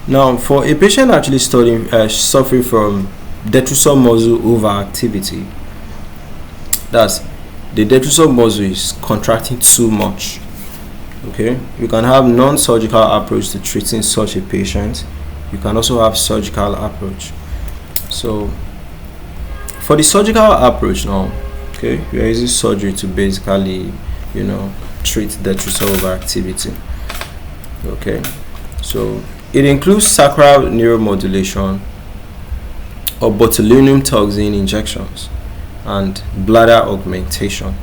Now, for a patient actually suffering from detrusor muscle overactivity, that's the detrusor muscle is contracting too much. Okay, you can have non-surgical approach to treating such a patient. You can also have surgical approach. So for the surgical approach now, okay, we are using surgery to basically, treat detrusor overactivity. Okay, so it includes sacral neuromodulation or botulinum toxin injections and bladder augmentation.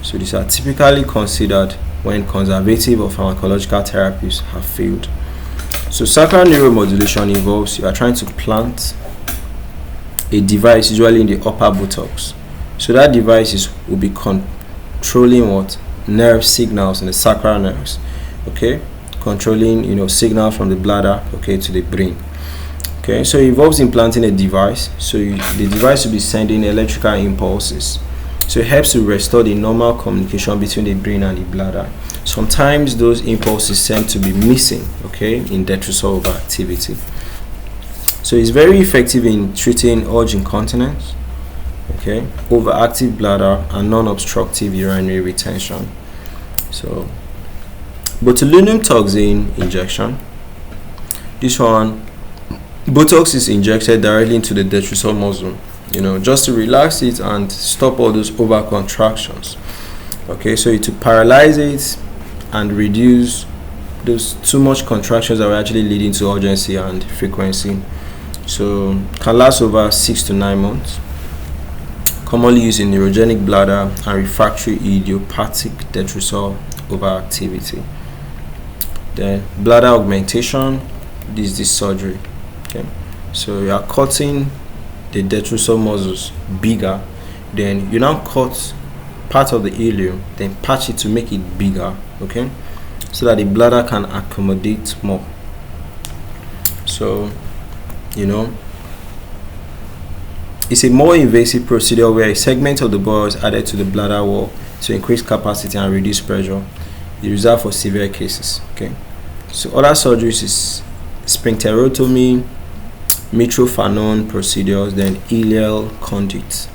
So these are typically considered when conservative or pharmacological therapies have failed. So sacral neuromodulation involves you are trying to plant a device usually in the upper buttocks. So that device will be controlling what? Nerve signals in the sacral nerves. Okay, controlling signals from the bladder, okay, to the brain. Okay, so it involves implanting a device. So the device will be sending electrical impulses. So it helps to restore the normal communication between the brain and the bladder. Sometimes those impulses seem to be missing, okay, in detrusor overactivity. So it's very effective in treating urge incontinence, okay, overactive bladder, and non-obstructive urinary retention. So botulinum toxin injection. This one, Botox is injected directly into the detrusor muscle, just to relax it and stop all those over contractions. Okay, so to paralyze it and reduce those too much contractions that are actually leading to urgency and frequency. So can last over 6 to 9 months. Commonly used in neurogenic bladder and refractory idiopathic detrusor overactivity. Then bladder augmentation. This is surgery. Okay, so you are cutting the detrusor muscles bigger, then you now cut part of the ileum, then patch it to make it bigger, okay, so that the bladder can accommodate more. So it's a more invasive procedure where a segment of the bowel is added to the bladder wall to increase capacity and reduce pressure. It's reserved for severe cases. Okay, so other surgeries is sphincterotomy, mitral Fanon procedures, then ileal conduit.